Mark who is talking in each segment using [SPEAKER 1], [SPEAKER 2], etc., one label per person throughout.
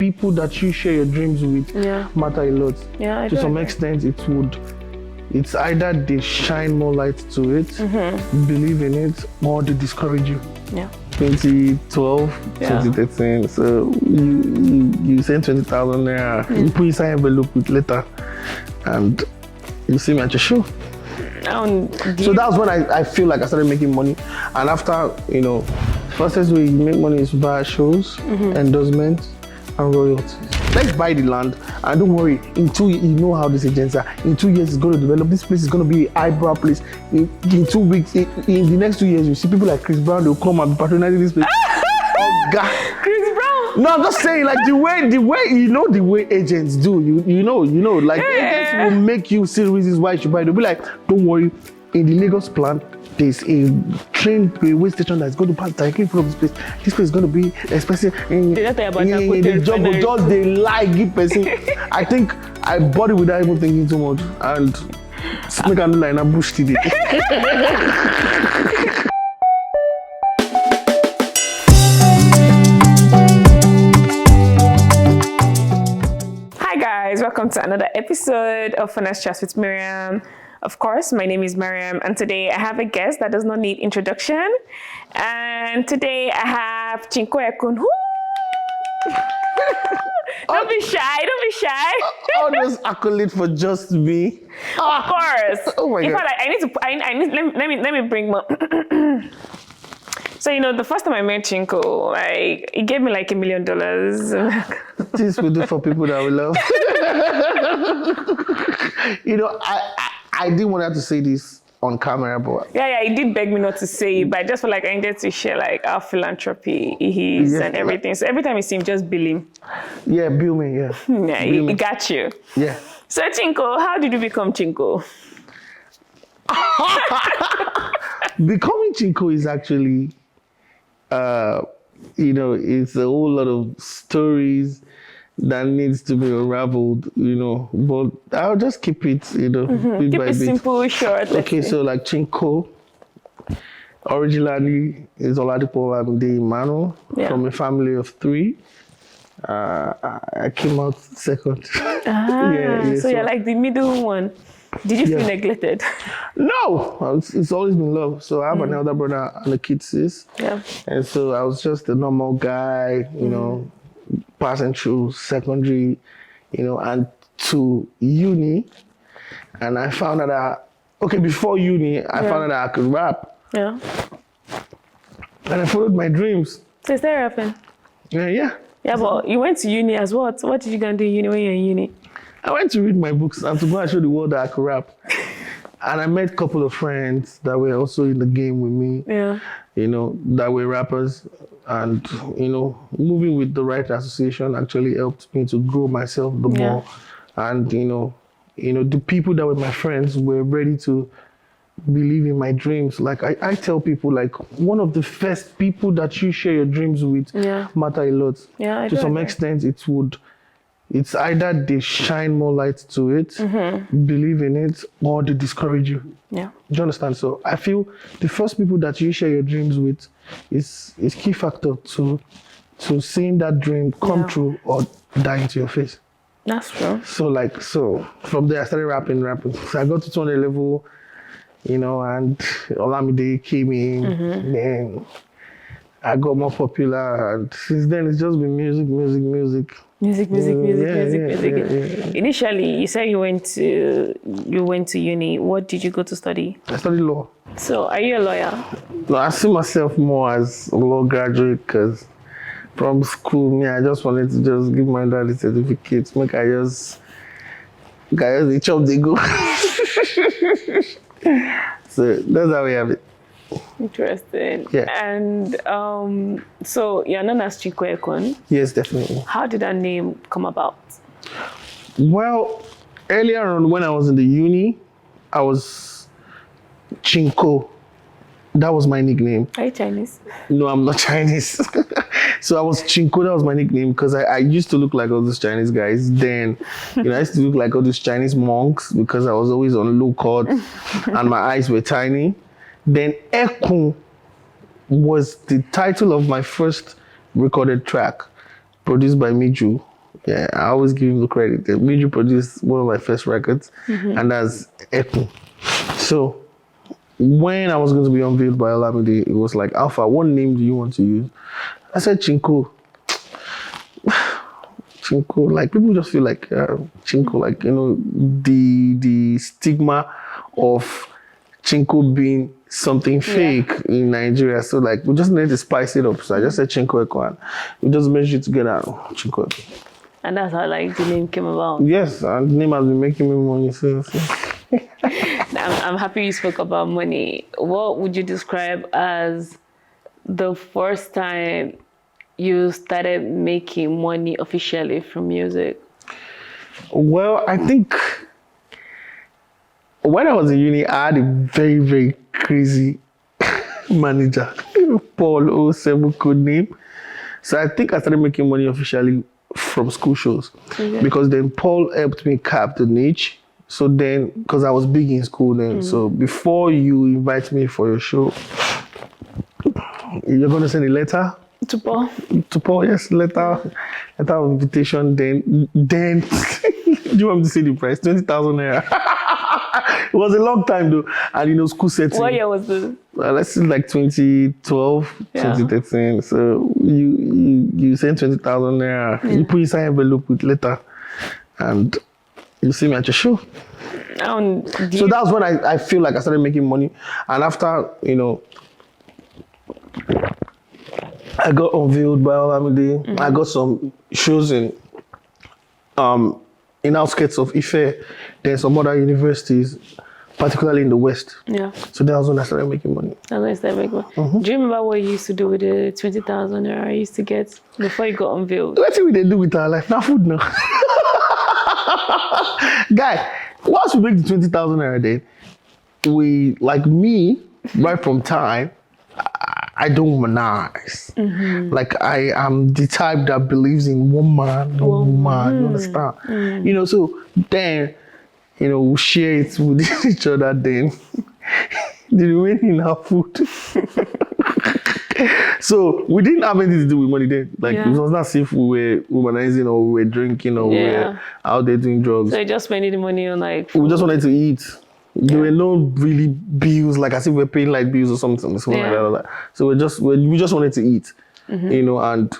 [SPEAKER 1] people that you share your dreams with matter a lot.
[SPEAKER 2] Yeah,
[SPEAKER 1] to some extent, it's either they shine more light to it, believe in it, or they discourage you.
[SPEAKER 2] Yeah.
[SPEAKER 1] 2012, 2013. So you send 20,000 naira, you put inside envelope with letter, and you see me at your show. So that was when I feel like I started making money. And after, fastest way you make money is via shows, endorsements, and royalties. Let's buy the land, and don't worry, in 2 years, you know how these agents are. In 2 years, it's going to develop. This place is going to be an eyebrow place. In 2 weeks, in the next 2 years, you see people like Chris Brown, they'll come and patronize this place. Oh, God.
[SPEAKER 2] Chris Brown?
[SPEAKER 1] No, I'm just saying, like, the way the way agents do, you know, like, agents will make you see reasons why you should buy. They'll be like, don't worry, in the Lagos plant, there's a train railway station that's going to pass directly from this place. This place is going to be expensive. The job will just they like give person. I think I bought it without even thinking too much, and make a line and bush it.
[SPEAKER 2] Hi guys, welcome to another episode of Finance Chats with Maryam. Of course, my name is Maryam, and today I have a guest that does not need introduction. And today I have Chinko Ekun. Don't be shy.
[SPEAKER 1] All those accolades for just me.
[SPEAKER 2] Of course.
[SPEAKER 1] Oh my God.
[SPEAKER 2] In fact, let me bring more. So, the first time I met Chinko, he gave me like $1 million.
[SPEAKER 1] This we do for people that we love. I didn't want to say this on camera, but
[SPEAKER 2] he did beg me not to say it, but I just felt like I needed to share like how philanthropy is and everything. So every time you see him, just bill him.
[SPEAKER 1] Yeah, bill me, yeah.
[SPEAKER 2] Yeah, he got you.
[SPEAKER 1] Yeah.
[SPEAKER 2] So Chinko, how did you become Chinko?
[SPEAKER 1] Becoming Chinko is actually, it's a whole lot of stories that needs to be unraveled, but I'll just keep it, bit
[SPEAKER 2] Keep
[SPEAKER 1] by
[SPEAKER 2] it
[SPEAKER 1] bit.
[SPEAKER 2] Simple, short.
[SPEAKER 1] Okay, so like Chinko, originally is Oladipo Amide Emmanuel from a family of 3. I came out second.
[SPEAKER 2] So you're like the middle one. Did you feel neglected?
[SPEAKER 1] No, it's always been love. So I have an elder brother and a kid sis.
[SPEAKER 2] Yeah.
[SPEAKER 1] And so I was just a normal guy, passing through secondary, and to uni. And I found out before uni, I found out I could rap.
[SPEAKER 2] Yeah.
[SPEAKER 1] And I followed my dreams.
[SPEAKER 2] So is that rapping?
[SPEAKER 1] Yeah.
[SPEAKER 2] Yeah, but you went to uni as what? What did you go and do in uni when you're in uni?
[SPEAKER 1] I went to read my books and to go and show the world that I could rap. And I met a couple of friends that were also in the game with me. Yeah. That were rappers. And, moving with the right association actually helped me to grow myself the more. And, the people that were my friends were ready to believe in my dreams. Like I tell people, like, one of the first people that you share your dreams with matter a lot.
[SPEAKER 2] Yeah,
[SPEAKER 1] to some extent, it's either they shine more light to it, believe in it, or they discourage you. Yeah. Do you understand? So I feel the first people that you share your dreams with is key factor to seeing that dream come true or die into your face.
[SPEAKER 2] That's true.
[SPEAKER 1] So from there I started rapping. So I got to 200 level, and Olamide came in, then I got more popular, and since then it's just been music. Music.
[SPEAKER 2] Initially, you said you went to uni. What did you go to study?
[SPEAKER 1] I studied law.
[SPEAKER 2] So, are you a lawyer?
[SPEAKER 1] No, I see myself more as a law graduate because from school, I just wanted to just give my dad a certificate. Make I just the chop they go. So that's how we have it.
[SPEAKER 2] Interesting.
[SPEAKER 1] Yeah.
[SPEAKER 2] And so you're known as Chinko Ekun.
[SPEAKER 1] Yes, definitely.
[SPEAKER 2] How did that name come about?
[SPEAKER 1] Well, earlier on when I was in the uni, I was Chinko. That was my nickname.
[SPEAKER 2] Are you Chinese?
[SPEAKER 1] No, I'm not Chinese. So I was Chinko, that was my nickname because I used to look like all those Chinese guys. Then, I used to look like all those Chinese monks because I was always on low cut and my eyes were tiny. Then Ekun was the title of my first recorded track produced by Miju. Yeah, I always give him the credit. Miju produced one of my first records, and that's Ekun. So when I was going to be unveiled by Olamide, it was like, Alpha, what name do you want to use? I said Chinko. Chinko, like people just feel like Chinko, like, you know, the stigma of Chinko being something fake in Nigeria. So like we just need to spice it up. So I just said Chinko Ekun. We just merged it together. Chinko Ekun.
[SPEAKER 2] And that's how like the name came about.
[SPEAKER 1] Yes, and the name has been making me money since.
[SPEAKER 2] I'm happy you spoke about money. What would you describe as the first time you started making money officially from music?
[SPEAKER 1] Well, I think when I was in uni, I had a very, very crazy manager, Paul 07 code name. So I think I started making money officially from school shows because then Paul helped me cap the niche. So then, because I was big in school then, so before you invite me for your show, you're going to send a letter
[SPEAKER 2] to Paul.
[SPEAKER 1] To Paul, yes, letter of invitation. Then, do you want me to say the price? 20,000 naira. It was a long time though, and you know, school setting.
[SPEAKER 2] What year was this?
[SPEAKER 1] Let's say like 2012, 2013. So you send 20,000 naira. You put inside envelope with letter, and you see me at your show. So that was when I feel like I started making money. And after, you know, I got unveiled by Olamide. I got some shows in outskirts of Ife, then some other universities, particularly in the West. Yeah. So that was when I started making money.
[SPEAKER 2] That's when I started making money. Do you remember what you used to do with the 20,000 naira you used to get before you got unveiled?
[SPEAKER 1] What do we do with our life? Now food now. Guy, once we make the 20,000 naira then, we, like me, right from time, I don't womanize. Like I am the type that believes in one man, no woman, you understand? You know, so then, you know, we share it with each other then. The remaining in our food. So we didn't have anything to do with money then. Like it was not as if we were womanizing or we were drinking or we were out there doing drugs.
[SPEAKER 2] So you just spending the money on like food.
[SPEAKER 1] We just wanted to eat. There were no really bills, like as if we're paying like bills or something like that. So we just wanted to eat, you know, and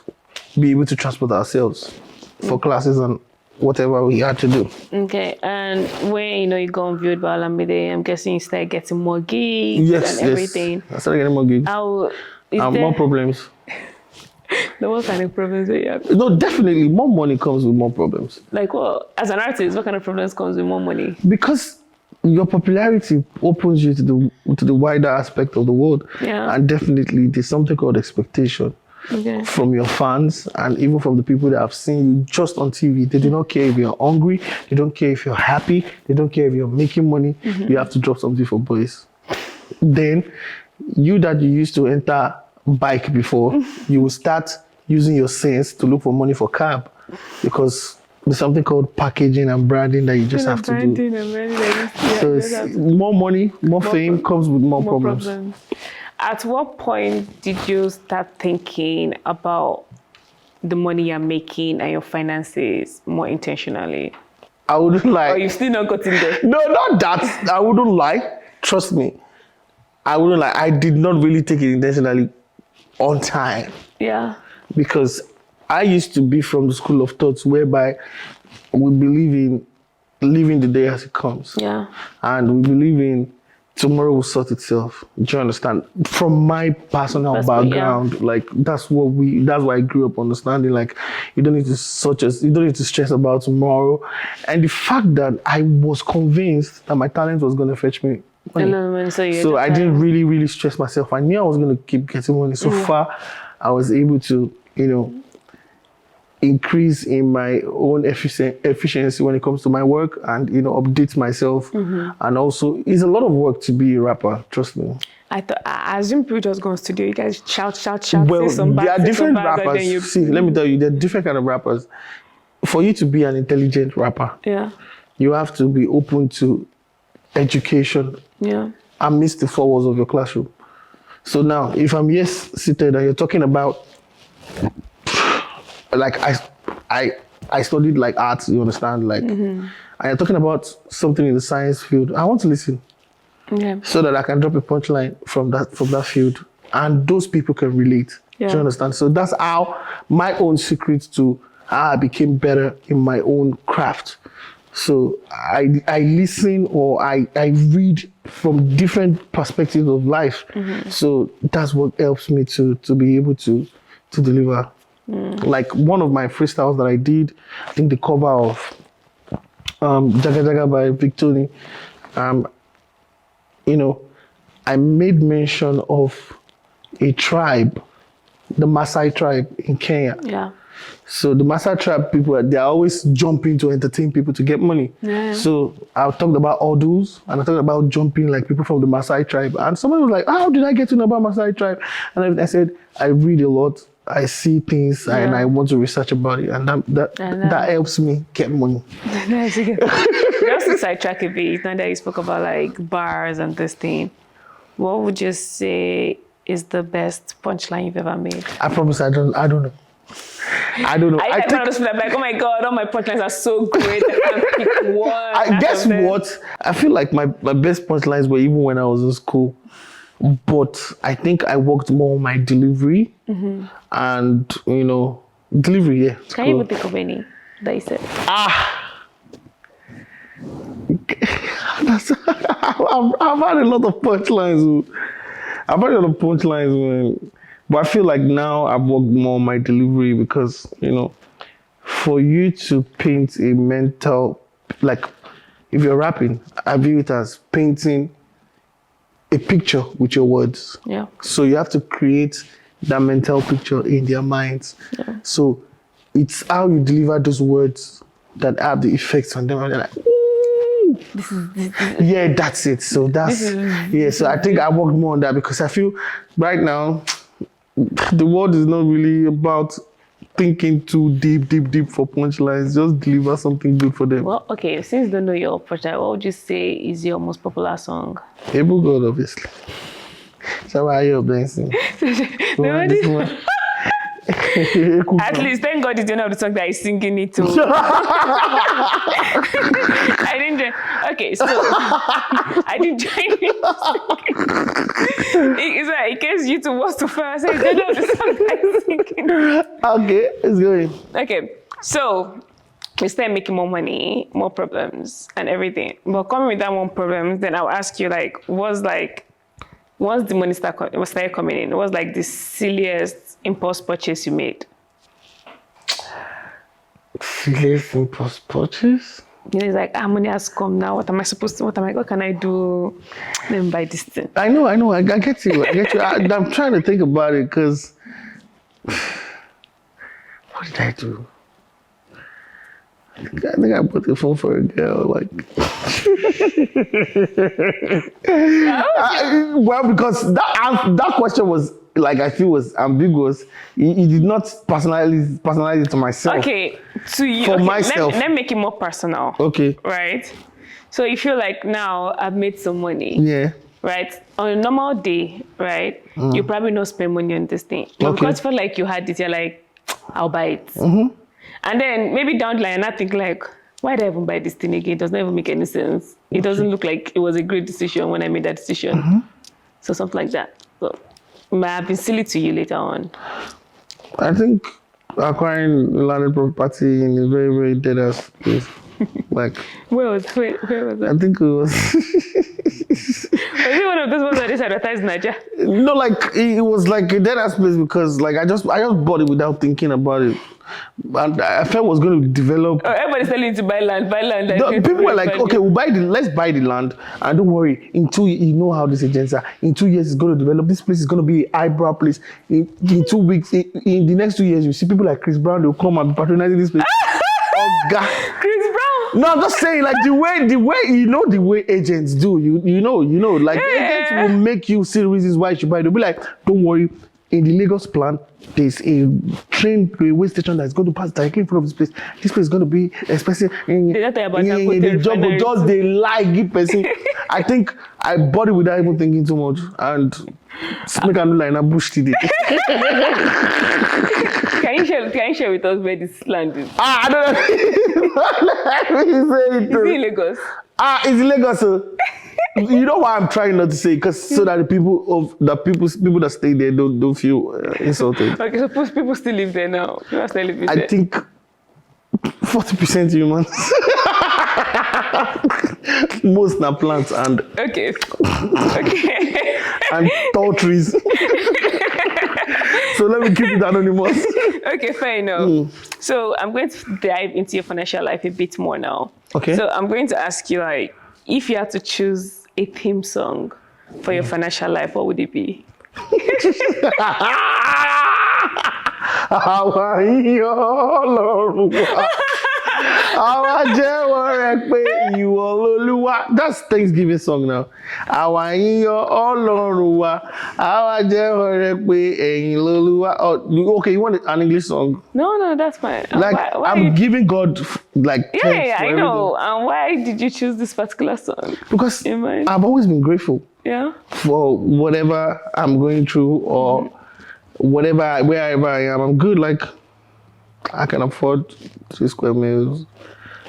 [SPEAKER 1] be able to transport ourselves for classes and whatever we had to do. Okay, and when you know you got unveiled by Olamide, I'm guessing you started getting more gigs and everything. I started getting more gigs. More problems. What kind of problems do you have? No, definitely more money comes with more problems. Like what? As an artist, what kind of problems comes with more money? Because your popularity opens you to the wider aspect of the world. Yeah. And definitely there's something called expectation from your fans and even from the people that have seen you just on TV. They do not care if you're hungry. They don't care if you're happy. They don't care if you're making money. You have to drop something for boys. Then you that you used to enter bike before, you will start using your sense to look for money for cab because there's something called packaging and branding that you just have to do. So it's more money, more fame comes with more problems. At what point did you start thinking about the money you're making and your finances more intentionally? I wouldn't lie. Or you still not gotten there? No, not that. I wouldn't lie. Trust me. I wouldn't lie. I did not really take it intentionally on time. Yeah. Because I used to be from the school of thoughts whereby we believe in living the day as it comes. Yeah. And we believe in tomorrow will sort itself. Do you understand? From my personal background, like that's why I grew up understanding. Like you don't need to stress about tomorrow. And the fact that I was convinced that my talent was gonna fetch me money. So I didn't really stress myself. I knew I was gonna keep getting money. So far I was able to, you know, increase in my own efficiency when it comes to my work and, you know, update myself. And also, it's a lot of work to be a rapper, trust me. I assume people just go on studio, you guys shout. Well, there are different rappers. See, let me tell you, there are different kind of rappers. For you to be an intelligent rapper, you have to be open to education amidst the four walls of your classroom. So now, if I'm seated and you're talking about like I studied like arts, you understand? Like, and you're talking about something in the science field. I want to listen.
[SPEAKER 2] Yeah.
[SPEAKER 1] So that I can drop a punchline from that field. And those people can relate.
[SPEAKER 2] Yeah.
[SPEAKER 1] Do you understand? So that's how my own secret to how I became better in my own craft. So I listen or I read from different perspectives of life. So that's what helps me to be able to deliver. Like one of my freestyles that I did, I think the cover of Jaga Jaga by Victory, you know, I made mention of a tribe, the Maasai tribe in Kenya.
[SPEAKER 2] Yeah.
[SPEAKER 1] So the Maasai tribe people, they're always jumping to entertain people to get money.
[SPEAKER 2] Yeah.
[SPEAKER 1] So I talked about odus and I talked about jumping like people from the Maasai tribe. And someone was like, how did I get to know about Maasai tribe? And I said, I read a lot, I see things and I want to research about it. And that helps me get money.
[SPEAKER 2] Nice. Just to sidetrack a bit, now that you spoke about like bars and this thing, what would you say is the best punchline you've ever made?
[SPEAKER 1] I promise I don't know. I don't know.
[SPEAKER 2] I think I'm like, oh my God, all my punchlines are so great. I can't pick one.
[SPEAKER 1] I guess what? I feel like my best punchlines were even when I was in school. But I think I worked more on my delivery and, you know, delivery, yeah.
[SPEAKER 2] Can you even think of any that you said?
[SPEAKER 1] I've had a lot of punchlines. But I feel like now I've worked more on my delivery because, you know, for you to paint a mental, like if you're rapping, I view it as painting a picture with your words.
[SPEAKER 2] Yeah.
[SPEAKER 1] So you have to create that mental picture in their minds.
[SPEAKER 2] Yeah.
[SPEAKER 1] So it's how you deliver those words that have the effects on them. And they're like, ooh. Yeah, that's it. So so I think I worked more on that because I feel right now the world is not really about thinking too deep for punchlines. Just deliver something good for them.
[SPEAKER 2] Well, okay, since you don't know your punchline, what would you say is your most popular song?
[SPEAKER 1] Able God, obviously. So why are you dancing?
[SPEAKER 2] At least, thank God, it's one of the songs that is singing it too. I didn't. Okay, so I didn't join it. It's like in case you two was to first, I don't know the song that is singing.
[SPEAKER 1] Okay, it's going.
[SPEAKER 2] Okay, so we start making more money, more problems, and everything. But coming with that one problem, then I'll ask you once the money started coming in, what's like the silliest impulse purchase you made?
[SPEAKER 1] Silliest impulse purchase?
[SPEAKER 2] You know, it's like, money has come now. What can I do? Let me buy this thing.
[SPEAKER 1] I know. I get you. I'm trying to think about it because what did I do? I think I bought the phone for a girl, like. Well, because that question was like I feel was ambiguous. He did not personalize it to myself.
[SPEAKER 2] Okay, to you.
[SPEAKER 1] For
[SPEAKER 2] okay,
[SPEAKER 1] myself.
[SPEAKER 2] Let me make it more personal.
[SPEAKER 1] Okay.
[SPEAKER 2] Right. So if you like now I've made some money.
[SPEAKER 1] Yeah.
[SPEAKER 2] Right. On a normal day, right, you probably not spend money on this thing. But because you feel like you had it, you're like, I'll buy it. And then maybe down the line, I think like, why did I even buy this thing again? It does not even make any sense. It doesn't look like it was a great decision when I made that decision. So something like that. So it might have been silly to you later on.
[SPEAKER 1] I think acquiring landed property in a very, very dead ass place. Like
[SPEAKER 2] where was that?
[SPEAKER 1] I think it was
[SPEAKER 2] Was it one of those ones that is advertised in Nigeria?
[SPEAKER 1] No, like it was like a dead ass place because like I just bought it without thinking about it. And I felt it was going to develop.
[SPEAKER 2] Oh, everybody's telling you to buy land.
[SPEAKER 1] People were like, okay, let's buy the land. And don't worry, in 2 years, you know how these agents are. In 2 years, it's going to develop. This place is going to be an eyebrow place. In 2 weeks, in the next 2 years, you see people like Chris Brown, they'll come and be patronizing this place. Oh, God.
[SPEAKER 2] Chris Brown?
[SPEAKER 1] No, I'm just saying, like the way the way agents do, you know, like agents will make you see reasons why you should buy. They'll be like, don't worry. In the Lagos plan, there's a train railway station that's going to pass directly in front of this place. This place is going to be expensive. They lie, give person. I think I bought it without even thinking too much. And make a line, I pushed it.
[SPEAKER 2] Can Can you share with us where this land is?
[SPEAKER 1] I don't know.
[SPEAKER 2] Is it in Lagos?
[SPEAKER 1] It's in Lagos. So. You know why I'm trying not to say, because so that the people that stay there don't feel insulted.
[SPEAKER 2] Okay, so people still live there now. People still live there.
[SPEAKER 1] I think 40% humans. Most now plants and
[SPEAKER 2] okay.
[SPEAKER 1] and tall trees. So let me keep it anonymous.
[SPEAKER 2] Okay, fair enough. So I'm going to dive into your financial life a bit more now.
[SPEAKER 1] Okay.
[SPEAKER 2] So I'm going to ask you, like, if you had to choose a theme song for your financial life, what would it be?
[SPEAKER 1] That's Thanksgiving song now. Oh, okay, you want an English song?
[SPEAKER 2] No, that's fine.
[SPEAKER 1] Like, why I'm giving God like
[SPEAKER 2] yeah, I know. And why did you choose this particular song?
[SPEAKER 1] Because I've always been grateful.
[SPEAKER 2] Yeah.
[SPEAKER 1] For whatever I'm going through or wherever I am, I'm good. Like, I can afford 2 square meals.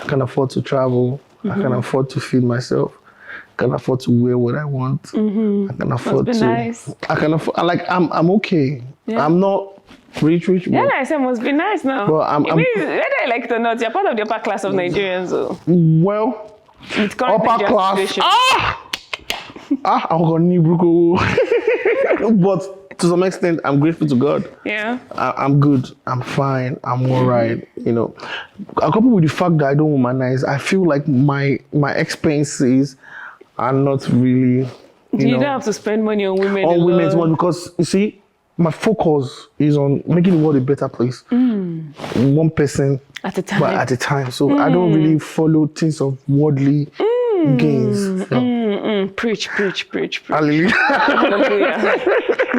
[SPEAKER 1] I can afford to travel. I can afford to feed myself. I can afford to wear what I want. I can afford to.
[SPEAKER 2] Nice.
[SPEAKER 1] I can afford. Like, I'm okay. Yeah. I'm not rich.
[SPEAKER 2] Yeah, I said must be nice now.
[SPEAKER 1] But
[SPEAKER 2] whether I like it or not, you're part of the upper class of Nigerians. So.
[SPEAKER 1] Well, upper class. I'm gonna need but to some extent, I'm grateful to God.
[SPEAKER 2] Yeah.
[SPEAKER 1] I'm good. I'm fine. I'm all right. You know, coupled with the fact that I don't womanize, I feel like my expenses are not really. You
[SPEAKER 2] don't have to spend money on women.
[SPEAKER 1] On women's one, because you see, my focus is on making the world a better place. One person
[SPEAKER 2] at a time.
[SPEAKER 1] But at a time. So I don't really follow things of worldly gains.
[SPEAKER 2] Preach.
[SPEAKER 1] Hallelujah.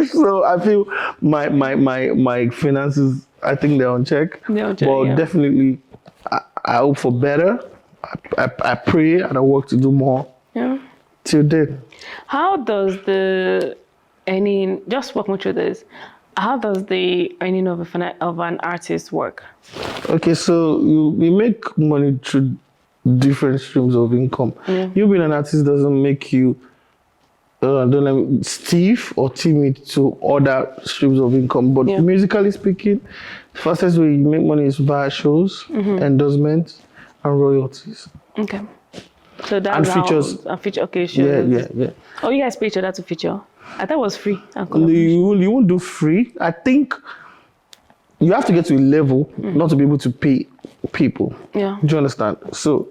[SPEAKER 1] So I feel my finances, I think they're on check. But definitely, I hope for better. I pray and I work to do more.
[SPEAKER 2] Yeah.
[SPEAKER 1] Till then.
[SPEAKER 2] How does the earning, just walk me through this, how does the earning of an artist work? Okay, so we make money through different streams of income. You being an artist doesn't make you stiff or timid to other streams of income. But musically speaking, the fastest way you make money is via shows, endorsements, and royalties. Okay. So that's
[SPEAKER 1] and features.
[SPEAKER 2] Okay, sure.
[SPEAKER 1] Yeah.
[SPEAKER 2] Oh, you guys pay each other to feature? I thought it was free.
[SPEAKER 1] You won't do free. I think you have to get to a level not to be able to pay people. Yeah. Do you understand? So,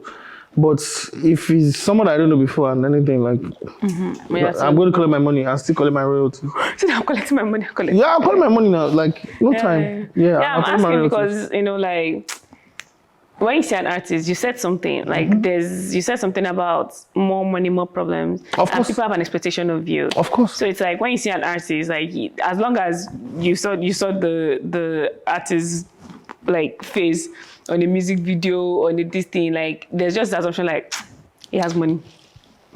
[SPEAKER 1] but if it's someone I don't know before and anything like, I'm going to collect my money. I'm still collecting my royalties. So I'm collecting my money. I'm collecting my money now. Like, no time. Yeah,
[SPEAKER 2] I'm asking because, like, when you say an artist, you said something like you said something about more money, more problems. Of course. And people have an expectation of you. Of course. So it's like when you see an artist, like as long as you saw the artist like face on a music video on this thing, like there's just the assumption like he has money.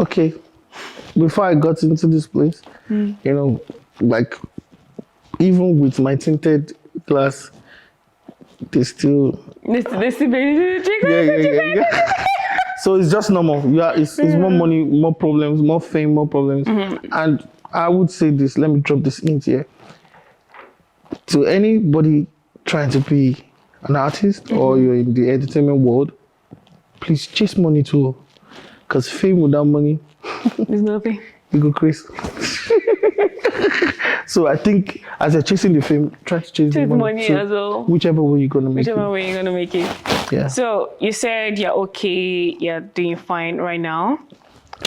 [SPEAKER 2] Okay. Before I got into this place, like even with my tinted glass, they still. Yeah. So it's just normal. Yeah, it's more money, more problems, more fame, more problems. And I would say this, let me drop this in here. To anybody trying to be an artist or you're in the entertainment world, please chase money too. Because fame without money is nothing. You go crazy. So I think as you're chasing the fame, try to chase the money as well.
[SPEAKER 1] Whichever way you're gonna make it.
[SPEAKER 2] Whichever way you're gonna make it. Yeah. So you said you're okay, you're doing fine right now,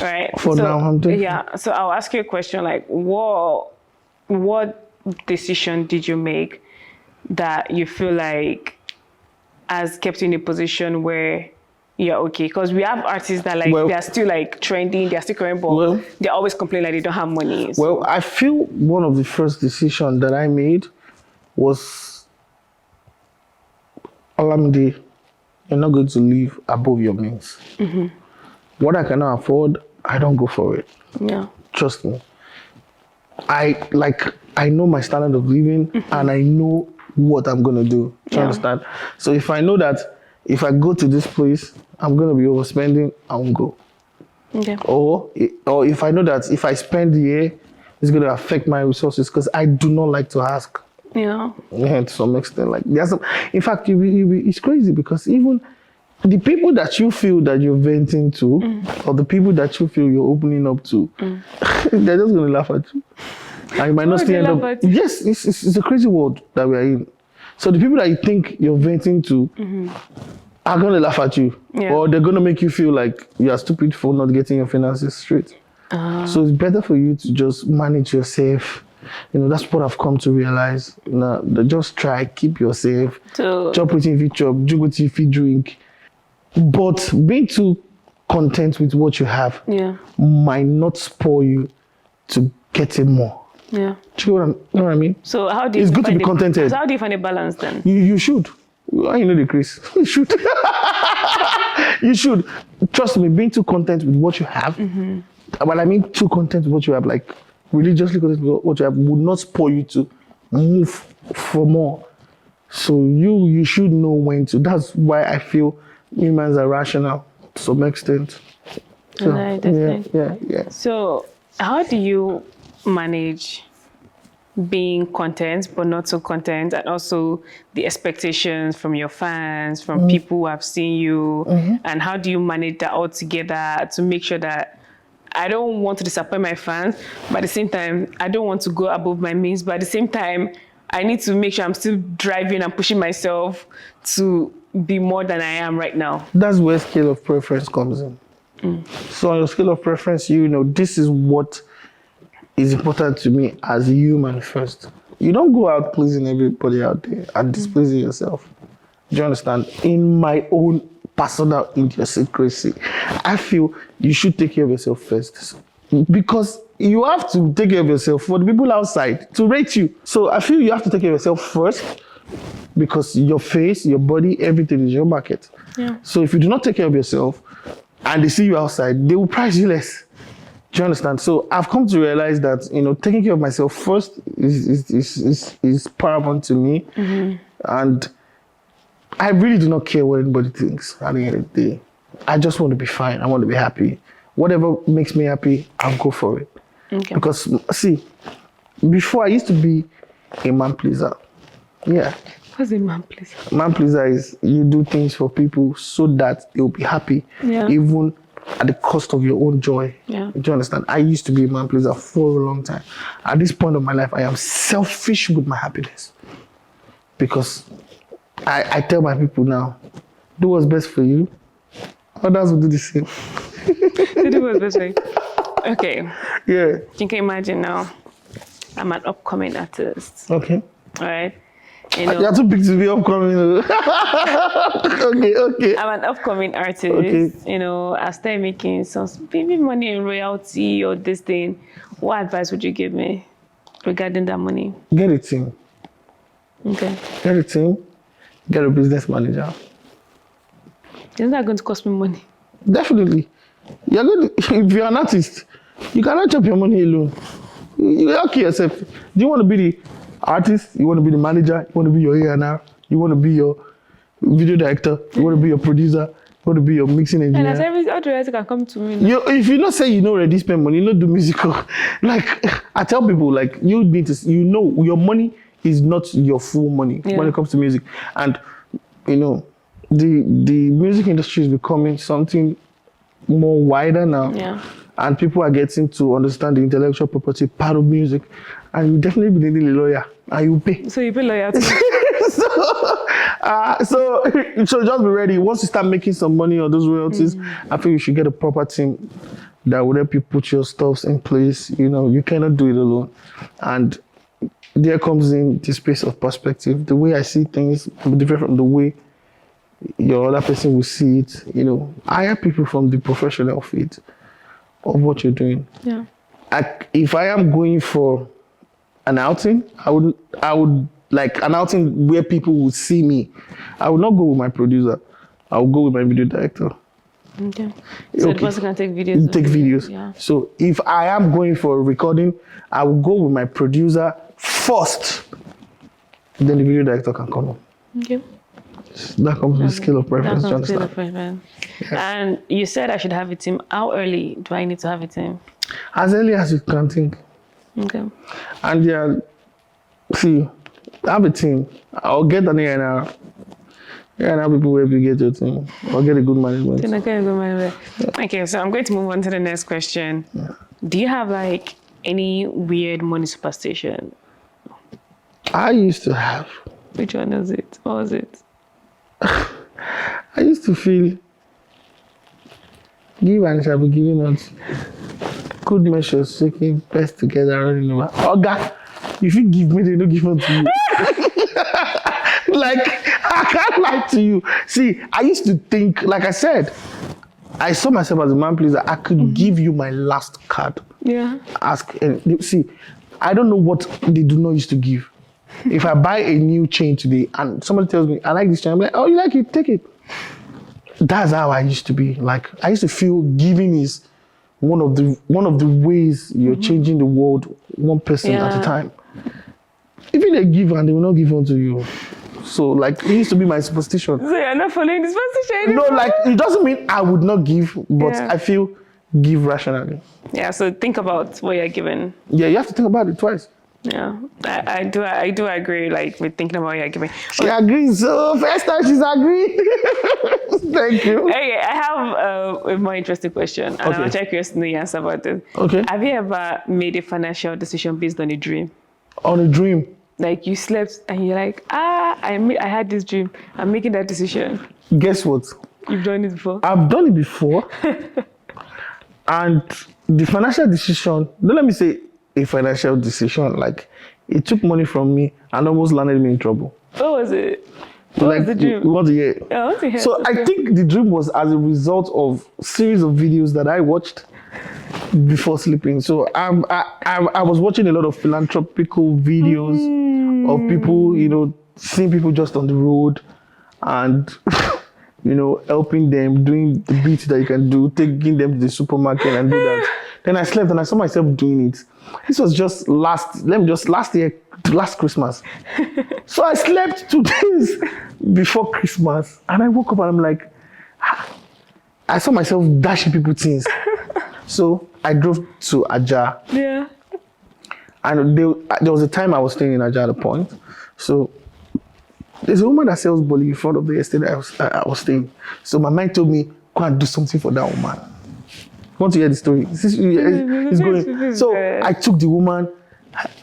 [SPEAKER 2] right?
[SPEAKER 1] For now, I'm doing.
[SPEAKER 2] Yeah. So I'll ask you a question like, what decision did you make that you feel like has kept you in a position where you're okay? Because we have artists that they're still like trending, they're still current, but they always complain like they don't have money. So.
[SPEAKER 1] Well, I feel one of the first decisions that I made was, Olamide, you're not going to live above your means. What I cannot afford, I don't go for it. Yeah. Trust me. I know my standard of living and I know what I'm going to do. Do you understand? So if I know that if I go to this place, I'm going to be overspending, I won't go.
[SPEAKER 2] Okay.
[SPEAKER 1] Or if I know that if I spend here, it's going to affect my resources because I do not like to ask.
[SPEAKER 2] Yeah.
[SPEAKER 1] Yeah, to some extent. Like there's some, in fact, it's crazy because even the people that you feel that you're venting to, or the people that you feel you're opening up to, they're just going to laugh at you. And you might not still end up. Yes, it's a crazy world that we are in. So the people that you think you're venting to are going to laugh at you, or they're going to make you feel like you are stupid for not getting your finances straight. So it's better for you to just manage yourself. You know, that's what I've come to realize. You know, just try, keep yourself, chop with if you chop, drink with if you drink. But being too content with what you have might not spoil you to getting more.
[SPEAKER 2] Yeah.
[SPEAKER 1] Do you know what I mean?
[SPEAKER 2] So how do you
[SPEAKER 1] it's good to be contented.
[SPEAKER 2] So how do you find a balance then?
[SPEAKER 1] You should. You know the Chris. You should. You should. Trust me, being too content with what you have. When I mean too content with what you have, like religiously content with what you have, would not spoil you to move for more. So you should know when to. That's why I feel humans are rational to some extent. So, yeah.
[SPEAKER 2] So how do you manage being content but not so content, and also the expectations from your fans, from people who have seen you, and how do you manage that all together to make sure that I don't want to disappoint my fans, but at the same time I don't want to go above my means, but at the same time I need to make sure I'm still driving and pushing myself to be more than I am right now?
[SPEAKER 1] That's where scale of preference comes in. So on your scale of preference, you know, this is what is important to me as a human first. You don't go out pleasing everybody out there and displeasing yourself. Do you understand? In my own personal idiosyncrasy, I feel you should take care of yourself first. Because you have to take care of yourself for the people outside to rate you. So I feel you have to take care of yourself first, because your face, your body, everything is your market.
[SPEAKER 2] Yeah.
[SPEAKER 1] So if you do not take care of yourself and they see you outside, they will price you less. Do you understand? So I've come to realize that, you know, taking care of myself first is paramount to me. And I really do not care what anybody thinks at the end of the day. I just want to be fine. I want to be happy. Whatever makes me happy, I'll go for it. Okay. Because, see, before I used to be a man pleaser. Yeah.
[SPEAKER 2] What's a man pleaser?
[SPEAKER 1] Man pleaser is you do things for people so that they'll be happy, even at the cost of your own joy.
[SPEAKER 2] Yeah.
[SPEAKER 1] Do you understand? I used to be a man pleaser for a long time. At this point of my life, I am selfish with my happiness. Because I tell my people now, do what's best for you. Others will do the same.
[SPEAKER 2] Do what's best for you. Okay.
[SPEAKER 1] Yeah.
[SPEAKER 2] You can imagine now, I'm an upcoming artist.
[SPEAKER 1] Okay.
[SPEAKER 2] All right. You know,
[SPEAKER 1] you're too big to be upcoming. Okay.
[SPEAKER 2] I'm an upcoming artist. Okay. You know, I started making some baby money in royalty or this thing. What advice would you give me regarding that money?
[SPEAKER 1] Get a team.
[SPEAKER 2] Okay.
[SPEAKER 1] Get a team. Get a business manager.
[SPEAKER 2] Isn't that going to cost me money?
[SPEAKER 1] Definitely. You're going to, if you're an artist, you cannot chop your money alone. You okay yourself. Do you want to be the artist? You want to be the manager? You want to be your A&R? You want to be your video director? You want to be your producer? You want to be your mixing engineer?
[SPEAKER 2] And as every artist can come to me.
[SPEAKER 1] If you don't say you know already spend money, you don't do musical. Like I tell people, like you need to, you know, your money is not your full money when it comes to music, and you know, the music industry is becoming something more wider now. Yeah. And people are getting to understand the intellectual property part of music, and you definitely be needing a lawyer, and you pay.
[SPEAKER 2] So you pay lawyer too.
[SPEAKER 1] so just be ready. Once you start making some money on those royalties, I think you should get a proper team that will help you put your stuffs in place. You know, you cannot do it alone. And there comes in the space of perspective. The way I see things will be different from the way your other person will see it. You know, hire people from the professional field of what you're doing.
[SPEAKER 2] Yeah.
[SPEAKER 1] If I am going for an outing, I would like an outing where people would see me. I would not go with my producer. I would go with my video director.
[SPEAKER 2] Okay. So the person can take videos.
[SPEAKER 1] Take videos. Yeah. So if I am going for a recording, I will go with my producer first. then the video director can come up.
[SPEAKER 2] Okay.
[SPEAKER 1] That comes with scale of preference. Do you understand?
[SPEAKER 2] Yes. And you said I should have a team. How early do I need to have a team?
[SPEAKER 1] As early as you can think.
[SPEAKER 2] Okay.
[SPEAKER 1] And yeah, see, have a team. I'll get an A&R. A&R people will be get your team. I'll get a good management.
[SPEAKER 2] Okay, so I'm going to move on to the next question. Yeah. Do you have like any weird money superstition?
[SPEAKER 1] I used to have.
[SPEAKER 2] Which one is it? What was it?
[SPEAKER 1] I used to feel give and shall be given out. Good measures, shaking best together, running over. Oga, if you give me, they don't give unto you. Like, I can't lie to you. See, I used to think, like I said, I saw myself as a man pleaser. I could give you my last card.
[SPEAKER 2] Yeah.
[SPEAKER 1] Ask, and see, I don't know what they do not used to give. If I buy a new chain today and somebody tells me, I like this chain, I'm like, oh, you like it? Take it. That's how I used to be. Like, I used to feel giving is one of the ways you're changing the world, one person at a time. Even they give and they will not give unto you. So, like, it used to be my superstition.
[SPEAKER 2] So you're not following this superstition anymore?
[SPEAKER 1] No, like, it doesn't mean I would not give, but I feel give rationally.
[SPEAKER 2] Yeah, so think about what you're giving.
[SPEAKER 1] Yeah, you have to think about it twice.
[SPEAKER 2] Yeah, I do agree, like, with thinking about what you're giving.
[SPEAKER 1] She agrees, so first time she's agreed. Thank you.
[SPEAKER 2] Okay, I have a more interesting question, and I'm curious to know your answer about this.
[SPEAKER 1] Okay.
[SPEAKER 2] Have you ever made a financial decision based on a dream?
[SPEAKER 1] On a dream?
[SPEAKER 2] Like, you slept and you're like, I had this dream. I'm making that decision.
[SPEAKER 1] Guess what?
[SPEAKER 2] You've done it before?
[SPEAKER 1] I've done it before. And the financial decision, don't let me say a financial decision, like, it took money from me and almost landed me in trouble.
[SPEAKER 2] What was it? What was the dream?
[SPEAKER 1] You want to hear?
[SPEAKER 2] Yeah, I want to hear.
[SPEAKER 1] So I think the dream was as a result of series of videos that I watched before sleeping. So I was watching a lot of philanthropical videos of people, you know, seeing people just on the road and you know, helping them, doing the bits that you can do, taking them to the supermarket and do that. Then I slept and I saw myself doing it. This was just last Christmas. So I slept 2 days before Christmas and I woke up and I'm like, I saw myself dashing people things. So I drove to Ajah.
[SPEAKER 2] Yeah.
[SPEAKER 1] And there was a time I was staying in Ajah at a point. So there's a woman that sells bully in front of the estate I was staying. So my mind told me, go and do something for that woman. You want to hear the story? It's going. So I took the woman.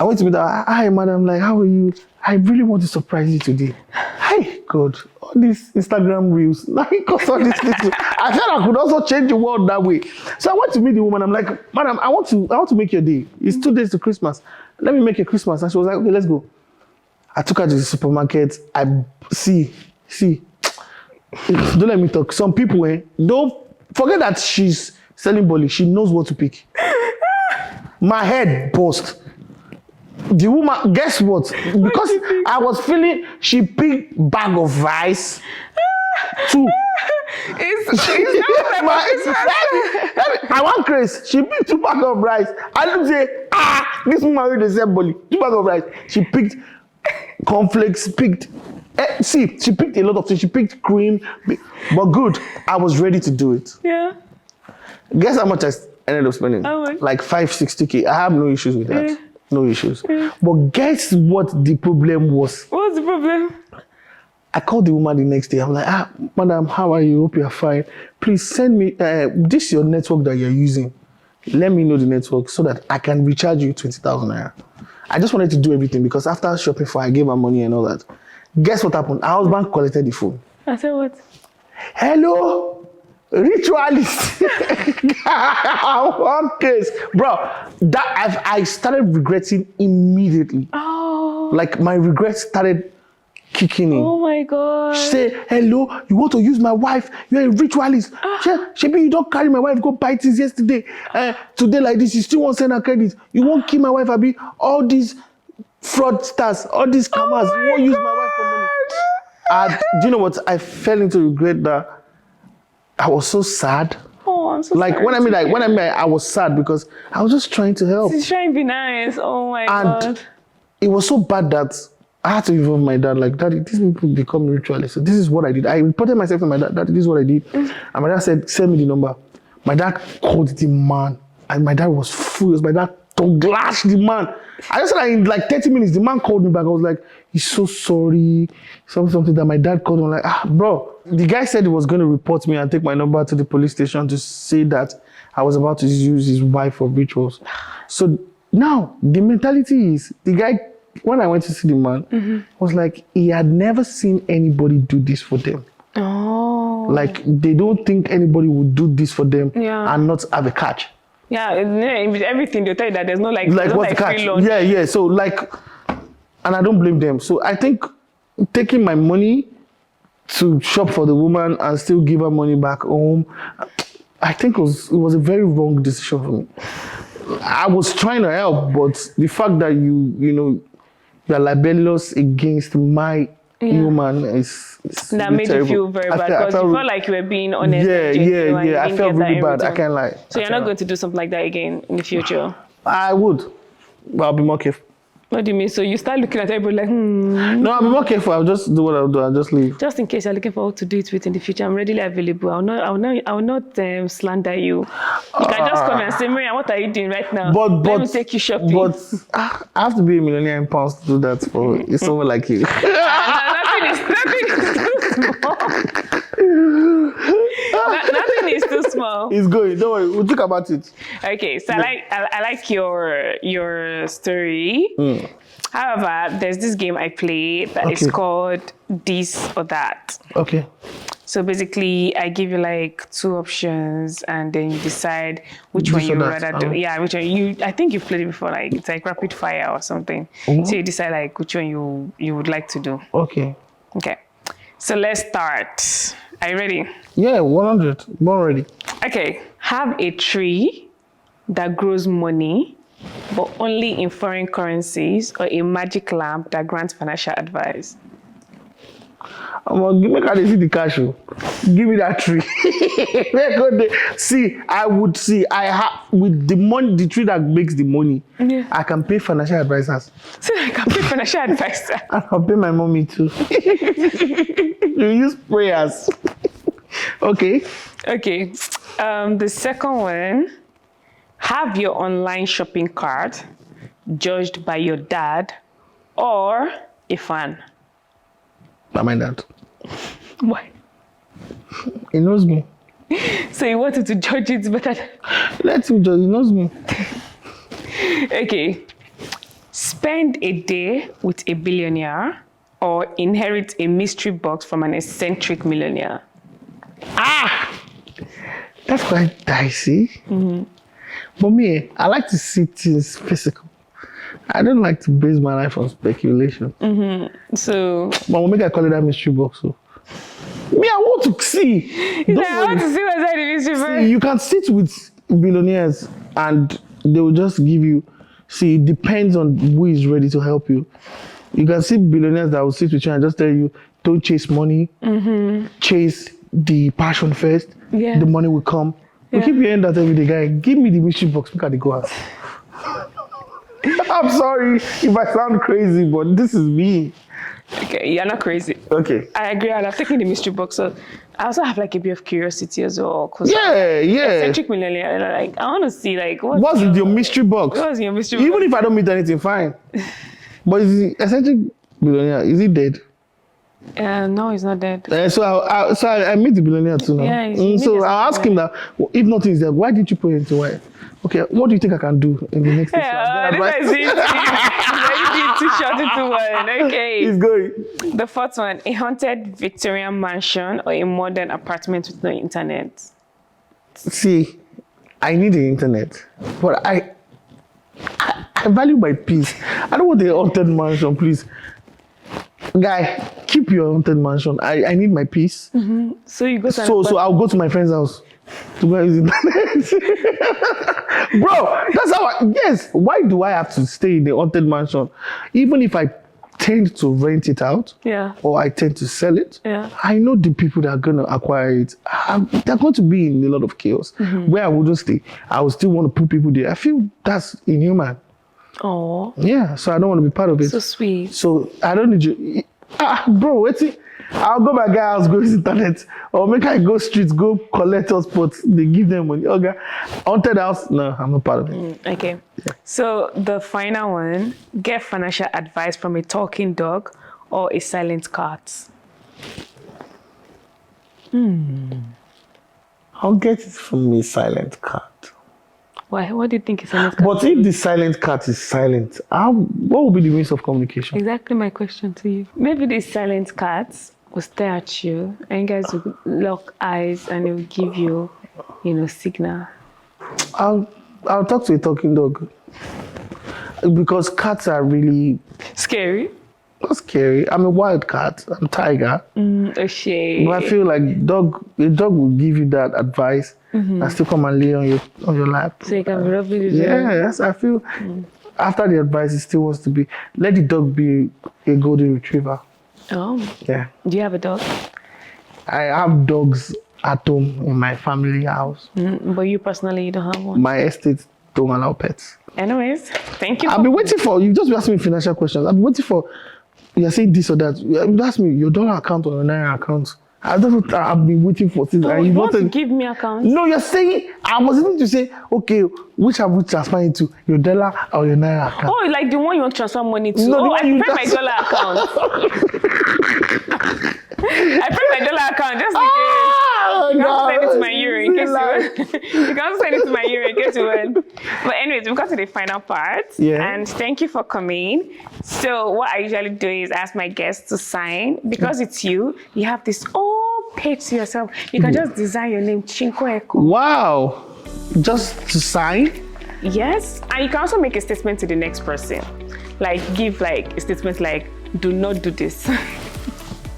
[SPEAKER 1] I went to meet her. Hi, madam. Like, how are you? I really want to surprise you today. Hi, God. All these Instagram reels. Like, cause all this little. I said I could also change the world that way. So I went to meet the woman. I'm like, madam, I want to make your day. It's 2 days to Christmas. Let me make your Christmas. And she was like, okay, let's go. I took her to the supermarket. See. Don't let me talk. Some people, don't forget that she's selling bully. She knows what to pick. My head burst. The woman, guess what? Because I was feeling, she picked bag of rice. 2. I want Chris. She picked 2 bags of rice. I didn't say, this woman already said bully. 2 bags of rice. She picked cornflakes, she picked a lot of things. She picked cream, but good. I was ready to do it.
[SPEAKER 2] Yeah.
[SPEAKER 1] Guess how much I ended up spending?
[SPEAKER 2] How much?
[SPEAKER 1] Like 560K. I have no issues with that.
[SPEAKER 2] Yeah.
[SPEAKER 1] No issues. Yeah. But guess what the problem was?
[SPEAKER 2] What's the problem?
[SPEAKER 1] I called the woman the next day. I'm like, madam, how are you? Hope you're fine. Please send me, this is your network that you're using. Let me know the network so that I can recharge you 20,000 naira. I just wanted to do everything because after shopping for, I gave her money and all that. Guess what happened? Our husband collected the phone.
[SPEAKER 2] I said what?
[SPEAKER 1] Hello, ritualist. One case, bro. That I started regretting immediately.
[SPEAKER 2] Oh.
[SPEAKER 1] Like my regrets started kicking in.
[SPEAKER 2] Oh my God.
[SPEAKER 1] She said, hello, you want to use my wife? You're a ritualist. Shebi, you don't carry my wife, go buy things yesterday. Today like this, you still won't send her credit. You won't kill my wife, Abi. All these fraudsters, all these scammers, you won't use my wife for money. And do you know what? I fell into regret that I was so sad.
[SPEAKER 2] Oh, I'm so
[SPEAKER 1] like
[SPEAKER 2] sorry.
[SPEAKER 1] When I was sad because I was just trying to help.
[SPEAKER 2] She's trying to be nice. Oh my God.
[SPEAKER 1] It was so bad that I had to involve my dad. Like, Daddy, these people become ritualists. So this is what I did. I reported myself to my dad. Daddy, this is what I did. And my dad said, send me the number. My dad called the man. And my dad was furious. My dad lashed the man. I just said in like 30 minutes, the man called me back. I was like, he's so sorry. Something that my dad called me. I'm like, bro. The guy said he was going to report me and take my number to the police station to say that I was about to use his wife for rituals. So now the mentality is, the guy, when I went to see the man, was like, he had never seen anybody do this for them.
[SPEAKER 2] Oh.
[SPEAKER 1] Like, they don't think anybody would do this for them and not have a catch.
[SPEAKER 2] Yeah, everything they tell you that there's no like
[SPEAKER 1] what's the catch? Yeah. So like, and I don't blame them. So I think taking my money to shop for the woman and still give her money back home, I think it was a very wrong decision for me. I was trying to help, but the fact that you're libelous against my human is
[SPEAKER 2] that made
[SPEAKER 1] terrible.
[SPEAKER 2] you feel very bad because you felt like you were being honest.
[SPEAKER 1] Yeah. I felt really bad. I can't lie.
[SPEAKER 2] So you're not going to do something like that again in the future?
[SPEAKER 1] I would, but I'll be more careful.
[SPEAKER 2] What do you mean? So you start looking at everybody like,
[SPEAKER 1] No, I'll be more careful. I'll just do what I'll do. I'll just leave.
[SPEAKER 2] Just in case you're looking for what to do it with in the future, I'm readily available. I will not slander you. You can just come and say, Maryam, what are you doing right now? Let me take you shopping.
[SPEAKER 1] But I have to be a millionaire in pounds to do that for someone like you.
[SPEAKER 2] Nothing is too small.
[SPEAKER 1] It's going. Don't worry. We'll talk about it.
[SPEAKER 2] Okay, so I like your story. However, there's this game I play that is called This or That.
[SPEAKER 1] Okay.
[SPEAKER 2] So basically, I give you like 2 options, and then you decide which one you rather do. Yeah, which one I think you've played it before. Like it's like rapid fire or something. So you decide like which one you would like to do.
[SPEAKER 1] Okay.
[SPEAKER 2] Okay. So let's start. Are you ready?
[SPEAKER 1] Yeah, 100. Born ready.
[SPEAKER 2] Okay. Have a tree that grows money, but only in foreign currencies, or a magic lamp that grants financial advice.
[SPEAKER 1] Give me the cash. Give me that tree. I have with the money, the tree that makes the money. Yeah. I can pay financial advisors.
[SPEAKER 2] So I can pay financial advisor.
[SPEAKER 1] And I'll pay my mommy too. You use prayers. Okay.
[SPEAKER 2] Okay. The second one, have your online shopping cart judged by your dad or a fan.
[SPEAKER 1] By my dad.
[SPEAKER 2] Why?
[SPEAKER 1] He knows me.
[SPEAKER 2] So you wanted to judge it better?
[SPEAKER 1] Let him judge. He knows me.
[SPEAKER 2] Okay. Spend a day with a billionaire or inherit a mystery box from an eccentric millionaire.
[SPEAKER 1] That's quite dicey. For me, I like to see things physical. I don't like to base my life on speculation.
[SPEAKER 2] So,
[SPEAKER 1] but we'll make I call it that mystery box. So. Me, I want to see.
[SPEAKER 2] I want to see what's inside the mystery box.
[SPEAKER 1] You can sit with billionaires and they will just give you. See, it depends on who is ready to help you. You can see billionaires that will sit with you and just tell you, don't chase money. Chase the passion first. Yeah. The money will come. We keep hearing that every day, guy. Give me the mystery box. Look at the go out. I'm sorry if I sound crazy, but this is me.
[SPEAKER 2] Okay, you're not crazy.
[SPEAKER 1] Okay.
[SPEAKER 2] I agree. I've taken the mystery box. So I also have like a bit of curiosity as well.
[SPEAKER 1] Yeah.
[SPEAKER 2] Eccentric millionaire. Like, I want to see like
[SPEAKER 1] what's in your mystery box?
[SPEAKER 2] What's in your mystery box?
[SPEAKER 1] Even if I don't meet anything, fine. But is the eccentric billionaire, is he dead?
[SPEAKER 2] No, he's not dead.
[SPEAKER 1] So I meet the billionaire too now.
[SPEAKER 2] Yeah,
[SPEAKER 1] so I'll ask him that, if nothing is there, why did you put it into why? Okay, what do you think I can do in the next
[SPEAKER 2] this is it. Too short into one. Okay.
[SPEAKER 1] He's going.
[SPEAKER 2] The fourth one, a haunted Victorian mansion or a modern apartment with no internet.
[SPEAKER 1] See, I need the internet, but I value my peace. I don't want a haunted mansion, please. Guy, keep your haunted mansion. I need my peace.
[SPEAKER 2] So you go.
[SPEAKER 1] So I'll go to my friend's house to go use internet. Bro, that's how yes. Why do I have to stay in the haunted mansion? Even if I tend to rent it out, or I tend to sell it, I know the people that are going to acquire it, they're going to be in a lot of chaos. Where I wouldn't stay, I would still want to put people there. I feel that's inhuman.
[SPEAKER 2] Oh.
[SPEAKER 1] Yeah, so I don't want to be part of it.
[SPEAKER 2] So sweet.
[SPEAKER 1] So I don't need you. Bro, wait till I'll go my guy house, go use internet, or make I go streets, go collect hotspots. They give them money. Okay, haunted house. No, I'm not part of it.
[SPEAKER 2] Okay. Yeah. So the final one: get financial advice from a talking dog or a silent cat.
[SPEAKER 1] I'll get it from a silent cat.
[SPEAKER 2] Why? What do you think is silent cat?
[SPEAKER 1] But if the silent cat is silent, what will be the means of communication?
[SPEAKER 2] Exactly my question to you. Maybe the silent cat will stare at you and you guys will lock eyes and it will give you, signal.
[SPEAKER 1] I'll talk to a talking dog. Because cats are really...
[SPEAKER 2] Scary?
[SPEAKER 1] Not scary. I'm a wild cat. I'm tiger.
[SPEAKER 2] A shade.
[SPEAKER 1] But I feel like a dog will give you that advice and still come and lay on your lap.
[SPEAKER 2] So you can be rubbing it.
[SPEAKER 1] Yes, I feel after the advice, it still wants to be, let the dog be a golden retriever.
[SPEAKER 2] Oh.
[SPEAKER 1] Yeah.
[SPEAKER 2] Do you have a dog?
[SPEAKER 1] I have dogs at home in my family house.
[SPEAKER 2] But you personally, you don't have one?
[SPEAKER 1] My estate don't allow pets.
[SPEAKER 2] Anyways, thank you.
[SPEAKER 1] I've been waiting for, you just asked me financial questions. I've been waiting for, you're saying this or that. You asked me your dollar account or your naira account. I've been waiting for this.
[SPEAKER 2] Oh, you want to give me account?
[SPEAKER 1] No, you're saying, I was going to say, okay, which have we transferred into? Your dollar or your naira account?
[SPEAKER 2] Oh, like the one you want to transfer money to?
[SPEAKER 1] No,
[SPEAKER 2] I prefer my dollar account. I prefer my dollar account just in case. You can send it to my euro in case you want. You can send it to my euro in case you want. But anyways, we've got to the final part.
[SPEAKER 1] Yeah.
[SPEAKER 2] And thank you for coming. So what I usually do is ask my guests to sign. Because it's you have this whole page to yourself. You can just design your name, Chinko Ekun.
[SPEAKER 1] Wow. Just to sign?
[SPEAKER 2] Yes. And you can also make a statement to the next person. Like give like a statement like, do not do this.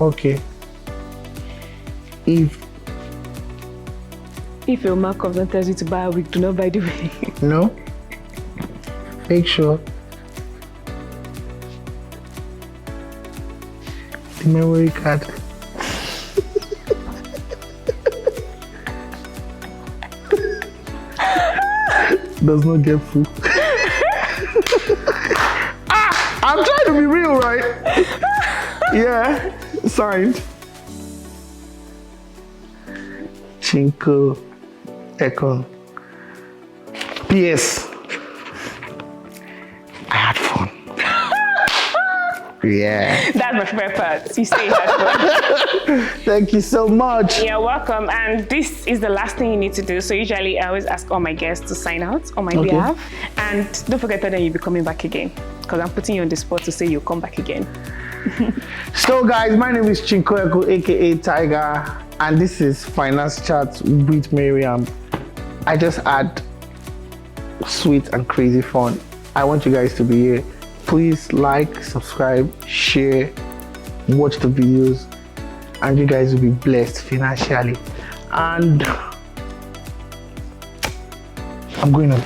[SPEAKER 1] Okay.
[SPEAKER 2] If your man comes and tells you to buy a wig, do not buy the wig.
[SPEAKER 1] No. Make sure the memory card does not get full. I'm trying to be real, right? Yeah, signed. Chinko Ekun. P.S. I had fun. Yeah.
[SPEAKER 2] That's my favorite part. You say you had fun.
[SPEAKER 1] Thank you so much.
[SPEAKER 2] You're welcome. And this is the last thing you need to do. So usually I always ask all my guests to sign out on my behalf. And don't forget that you'll be coming back again. Because I'm putting you on the spot to say you'll come back again.
[SPEAKER 1] So guys, my name is Chinko Ekun, aka Tiger, and this is Finance Chat with Maryam. I just had sweet and crazy fun. I want you guys to be here. Please like, subscribe, share, watch the videos, and you guys will be blessed financially. And I'm going up.